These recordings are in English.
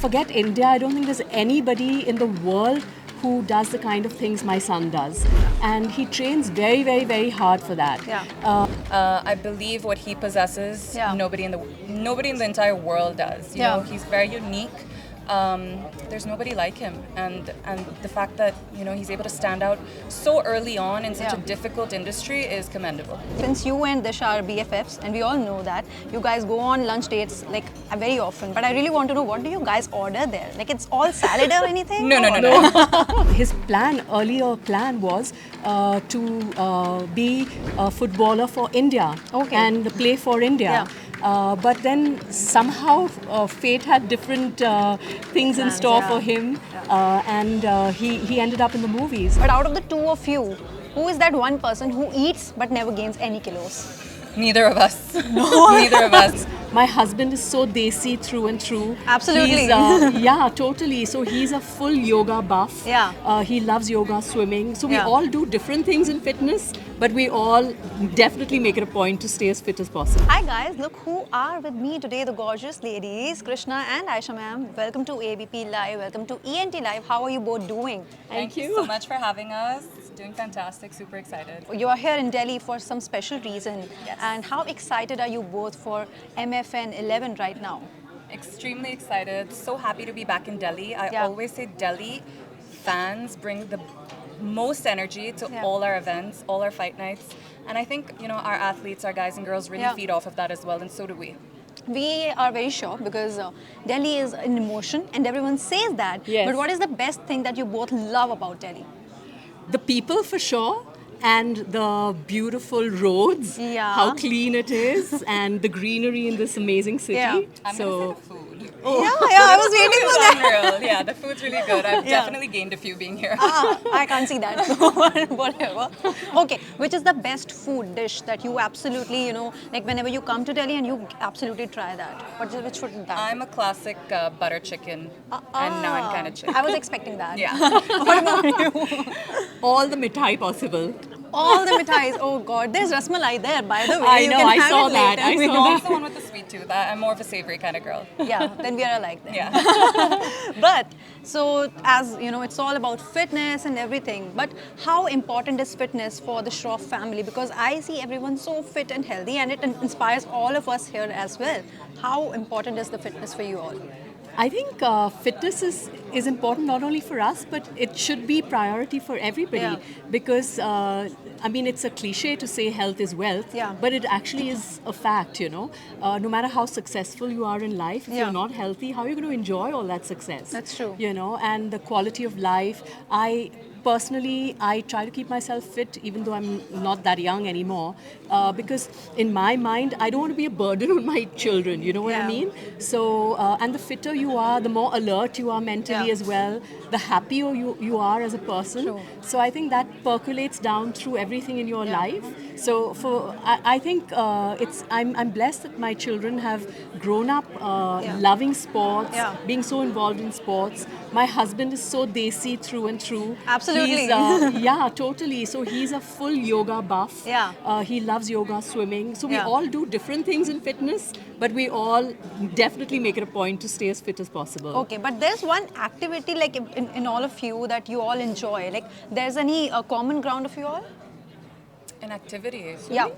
forget India, I don't think there's anybody in the world who does the kind of things my son does. And he trains very, very, very hard for that. Yeah. I believe what he possesses, Yeah. nobody in the entire world does. You know, he's very unique. There's nobody like him, and the fact that he's able to stand out so early on in such a difficult industry is commendable. Since you and Disha are BFFs, and we all know that you guys go on lunch dates like very often, but I really want to know, what do you guys order there? Like, it's all salad or anything? No. His earlier plan was to be a footballer for India and play for India. But then somehow fate had different things in store for him, and he ended up in the movies. But out of the two of you, who is that one person who eats but never gains any kilos? Neither of us. Neither of us. My husband is so desi through and through. Absolutely. Yeah, totally. So he's a full yoga buff. Yeah. He loves yoga, swimming. So we all do different things in fitness, but we all definitely make it a point to stay as fit as possible. Hi guys, look who are with me today, the gorgeous ladies, Krishna and Ayesha ma'am. Welcome to ABP Live, welcome to ENT Live. How are you both doing? Thank you so much for having us. Doing fantastic, super excited. You are here in Delhi for some special reason. Yes. And how excited are you both for MFN 11 right now? Extremely excited. So happy to be back in Delhi. I always say Delhi fans bring the most energy to all our events, all our fight nights. And I think, our athletes, our guys and girls really feed off of that as well, and so do we. We are very sure because Delhi is in emotion and everyone says that. Yes. But what is the best thing that you both love about Delhi? The people for sure, and the beautiful roads, how clean it is, and the greenery in this amazing city. Yeah. I'm going to say the food. I was waiting for that. Unreal. Yeah, the food's really good. I've definitely gained a few being here. I can't see that. So whatever. Okay, which is the best food dish that you absolutely, like whenever you come to Delhi and you absolutely try that? Which food is that? I'm a classic butter chicken and naan kind of chick. I was expecting that. Yeah. What about you? all the mithai possible. All the mithais. Oh God, there's rasmalai there, by the way. I You know, can I have saw it that. later. I saw I'm the one with the sweet tooth. I'm more of a savory kind of girl. Yeah, then we are alike then. Yeah. But, so as it's all about fitness and everything. But how important is fitness for the Shroff family? Because I see everyone so fit and healthy, and it inspires all of us here as well. How important is the fitness for you all? I think fitness is important not only for us, but it should be priority for everybody. Because, it's a cliche to say health is wealth, but it actually is a fact, No matter how successful you are in life, if you're not healthy, how are you going to enjoy all that success? That's true. And the quality of life. Personally, I try to keep myself fit even though I'm not that young anymore, because in my mind, I don't want to be a burden on my children, you know what I mean? So, and the fitter you are, the more alert you are mentally as well, the happier you are as a person. True. So I think that percolates down through everything in your life. So I think I'm blessed that my children have grown up loving sports, being so involved in sports. My husband is so desi through and through. Absolutely. Yeah, totally. So he's a full yoga buff. Yeah. He loves yoga, swimming. So we all do different things in fitness, but we all definitely make it a point to stay as fit as possible. Okay, but there's one activity like in all of you that you all enjoy. Like, there's any common ground of you all? An activity. Yeah.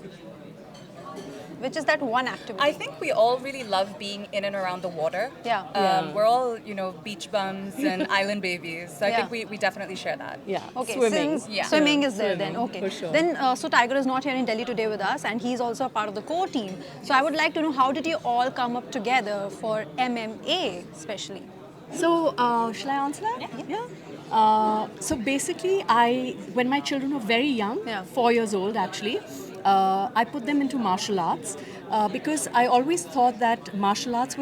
Which is that one activity? I think we all really love being in and around the water. Yeah. We're all, beach bums and island babies. So I think we definitely share that. Yeah. Okay, Swimming. since swimming is there Swimming, then. Okay. for sure. Then, so Tiger is not here in Delhi today with us, and he's also a part of the core team. So I would like to know, how did you all come up together for MMA especially? So, shall I answer that? So basically, when my children were very young, 4 years old actually, I put them into martial arts because I always thought that martial arts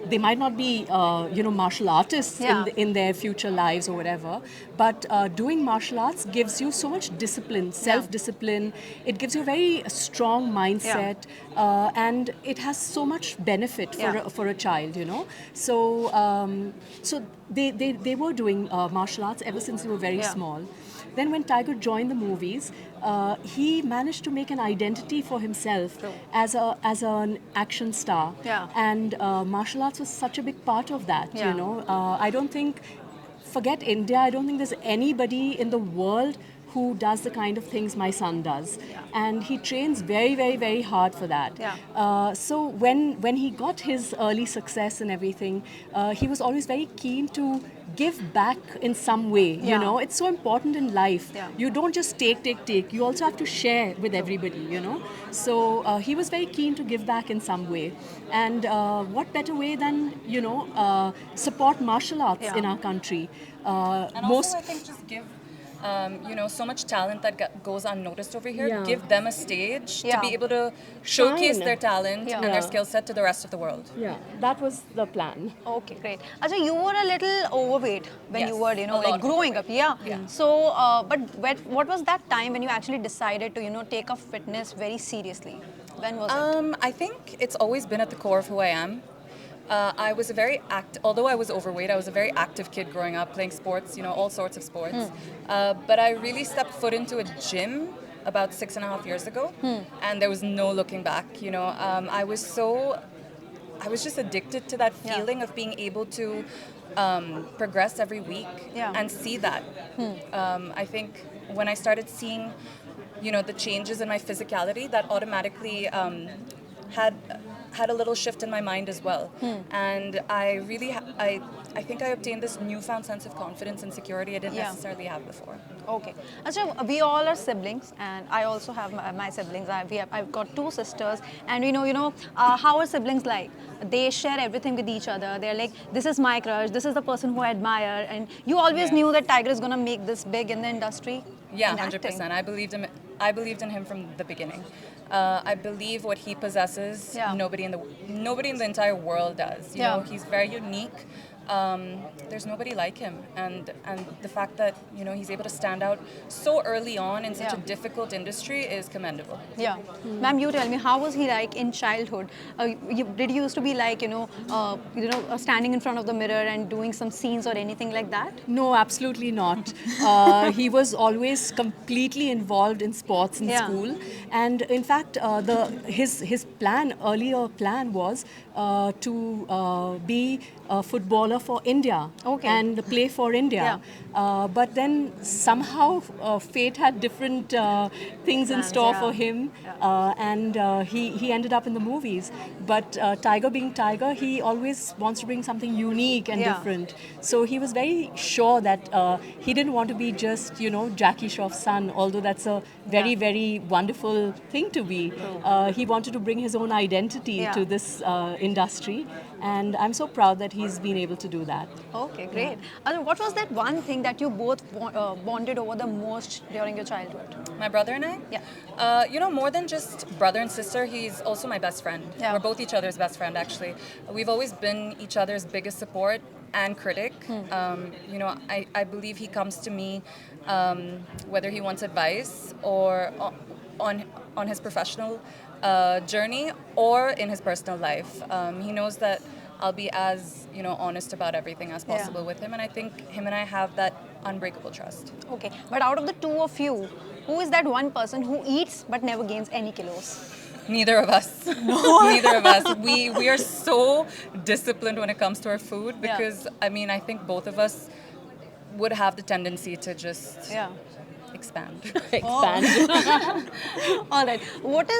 they might not be, martial artists in their future lives or whatever, but doing martial arts gives you so much discipline, self-discipline. It gives you a very strong mindset, and it has so much benefit for a child, So, so they were doing martial arts ever since they were very small. Then when Tiger joined the movies, he managed to make an identity for himself as an action star. Yeah. And martial arts was such a big part of that, Yeah. you know. I don't think, forget India, I don't think there's anybody in the world who does the kind of things my son does. And he trains very, very, very hard for that. So when he got his early success and everything, he was always very keen to give back in some way. You know, it's so important in life. You don't just take. You also have to share with everybody, you know. So he was very keen to give back in some way. And what better way than, you know, support martial arts in our country. And also, I think just give, you know, so much talent that goes unnoticed over here. Give them a stage to be able to showcase their talent and their skill set to the rest of the world. Yeah, that was the plan. Okay, great. Acha, you were a little overweight when you were, you know, a like lot growing up. Yeah. So, but what was that time when you actually decided to, you know, take up fitness very seriously? When was it? I think it's always been at the core of who I am. I was a very although I was overweight, I was a very active kid growing up, playing sports, you know, all sorts of sports. But I really stepped foot into a gym about 6.5 years ago, and there was no looking back. You know, I was just addicted to that feeling of being able to progress every week and see that. I think when I started seeing, you know, the changes in my physicality, that automatically had a little shift in my mind as well. And I really, I think I obtained this newfound sense of confidence and security I didn't necessarily have before. Okay. Achha, we all are siblings, and I also have my siblings. I've got 2 sisters, and you know, how are siblings like? They share everything with each other. They're like, this is my crush, this is the person who I admire, and you always knew that Tiger is gonna make this big in the industry. Yeah, 100%. I believed in him from the beginning. I believe what he possesses, nobody in the entire world does. You know, he's very unique. There's nobody like him, and the fact that, you know, he's able to stand out so early on in such a difficult industry is commendable. Yeah, ma'am, you tell me, how was he like in childhood? Did he used to be like, standing in front of the mirror and doing some scenes or anything like that? No, absolutely not. He was always completely involved in sports in school, and in fact, his earlier plan was to be a footballer for India and play for India. But then somehow fate had different things in store for him, and he ended up in the movies. But Tiger being Tiger, he always wants to bring something unique and different. So he was very sure that he didn't want to be just, you know, Jackie Shroff's son, although that's a very, very wonderful thing to be. He wanted to bring his own identity to this industry, and I'm so proud that he's been able to do that. Okay, great. What was that one thing that you both bonded over the most during your childhood? My brother and I? Yeah. You know, more than just brother and sister, he's also my best friend. Yeah. We're both each other's best friend, actually. We've always been each other's biggest support and critic. You know, I believe he comes to me whether he wants advice or on his professional journey or in his personal life. He knows that I'll be as, you know, honest about everything as possible with him, and I think him and I have that unbreakable trust. Okay, but out of the two of you, who is that one person who eats but never gains any kilos? Neither of us. Neither of us. We are so disciplined when it comes to our food because, I mean, I think both of us would have the tendency to just expand. Expand. All right. What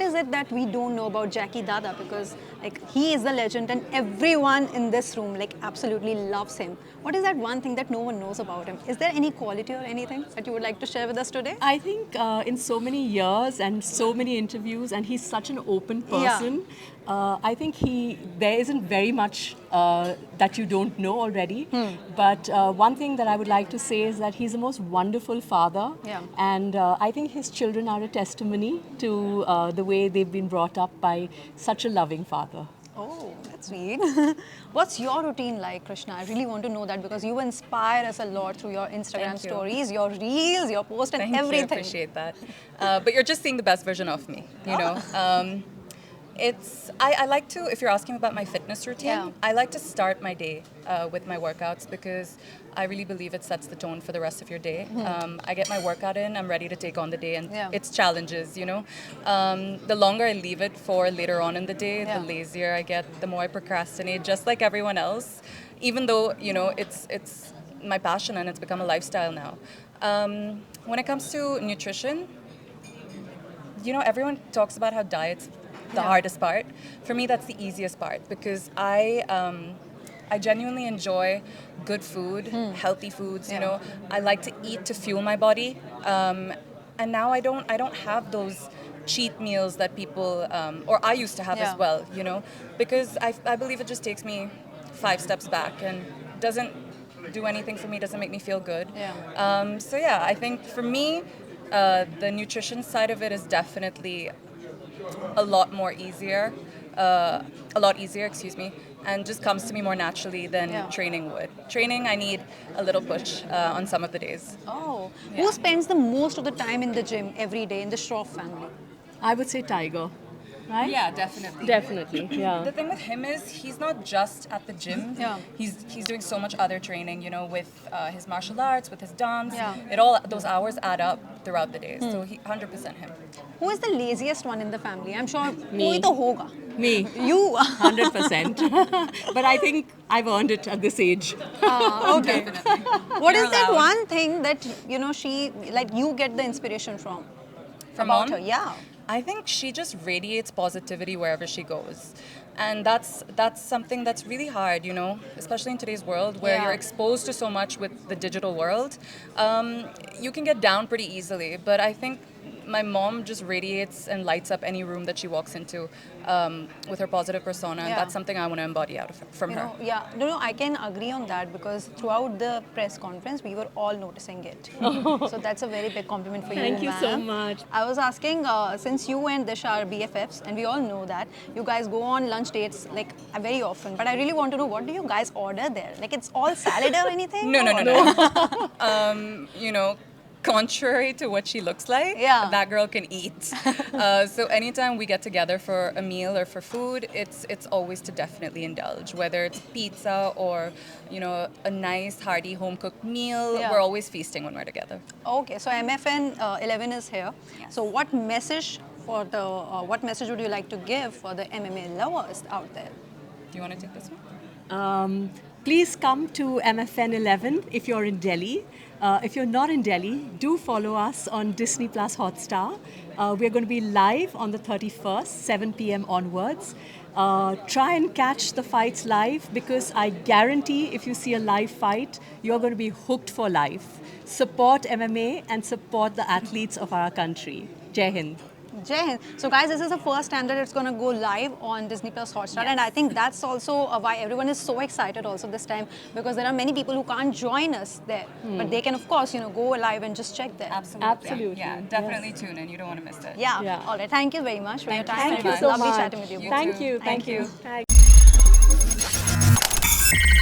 is it that we don't know about Jackie Dada? Because like he is the legend and everyone in this room like absolutely loves him. What is that one thing that no one knows about him? Is there any quality or anything that you would like to share with us today? I think in so many years and so many interviews, and he's such an open person, I think there isn't very much that you don't know already. But one thing that I would like to say is that he's the most wonderful father. And I think his children are a testimony to the way they've been brought up by such a loving father. Oh, that's sweet. What's your routine like, Krishna? I really want to know that because you inspire us a lot through your Instagram stories, your reels, your posts, and everything. Thank you, I appreciate that. But you're just seeing the best version of me, you know. I like to, if you're asking about my fitness routine, Yeah. I like to start my day with my workouts because I really believe it sets the tone for the rest of your day. I get my workout in, I'm ready to take on the day, and Yeah. it's challenges, you know. The longer I leave it for later on in the day, Yeah. the lazier I get, the more I procrastinate, just like everyone else, even though, you know, it's my passion and it's become a lifestyle now. When it comes to nutrition, you know, everyone talks about how diet's the Yeah. hardest part. For me, that's the easiest part because I genuinely enjoy good food, healthy foods. You Yeah. know, I like to eat to fuel my body, and now I don't have those cheat meals that people or I used to have Yeah. as well. You know, because I believe it just takes me 5 steps back and doesn't do anything for me, doesn't make me feel good. Yeah. So yeah, I think for me, the nutrition side of it is definitely a lot more easier, a lot easier, excuse me, and just comes to me more naturally than Yeah. training would. Training, I need a little push on some of the days. Oh, who spends the most of the time in the gym every day in the Shroff family? I would say Tiger, right? Yeah, definitely. Definitely, yeah. The thing with him is he's not just at the gym. Yeah. He's doing so much other training, you know, with his martial arts, with his dance. Yeah. It all those hours add up throughout the day. So he 100% him. Who is the laziest one in the family? I'm sure Me. कोई तो होगा. Me, You. 100%. But I think I've earned it at this age. Okay. Definitely. What You're is that allowed. one thing that you know she like you get the inspiration from? From about mom? her? Yeah. I think she just radiates positivity wherever she goes. And that's something that's really hard, you know, especially in today's world where Yeah. you're exposed to so much with the digital world. You can get down pretty easily, but I think my mom just radiates and lights up any room that she walks into with her positive persona, and Yeah. that's something I want to embody out of from You her. know, yeah, no, I can agree on that because throughout the press conference, we were all noticing it. So that's a very big compliment for you, Thank you so ma'am. much. I was asking, since you and Disha are BFFs, and we all know that you guys go on lunch dates like very often, but I really want to know, what do you guys order there? Like, it's all salad or anything? No, no, Or- no, no. You know, contrary to what she looks like, Yeah. that girl can eat. So anytime we get together for a meal or for food, it's always to definitely indulge. Whether it's pizza or, you know, a nice hearty home cooked meal, Yeah. we're always feasting when we're together. Okay, so MFN 11 is here. So what message for the what message would you like to give for the MMA lovers out there? Do you want to take this one? Please come to MFN 11 if you're in Delhi. If you're not in Delhi, do follow us on Disney Plus Hotstar. We're going to be live on the 31st, 7 p.m. onwards. Try and catch the fights live because I guarantee if you see a live fight, you're going to be hooked for life. Support MMA and support the athletes of our country. Jai Hind. Jai Hind. So guys, this is the first time that it's going to go live on Disney Plus Hotstar, and I think that's also why everyone is so excited also this time, because there are many people who can't join us there, but they can of course, you know, go live and just check there. Absolutely. Absolutely, Yeah, definitely tune in. You don't want to miss it. Yeah. Yeah. All right. Thank you very much for your time. Thank It you was so lovely much. chatting with you. You both. Thank too. you. Thank Thank you. you. Thanks.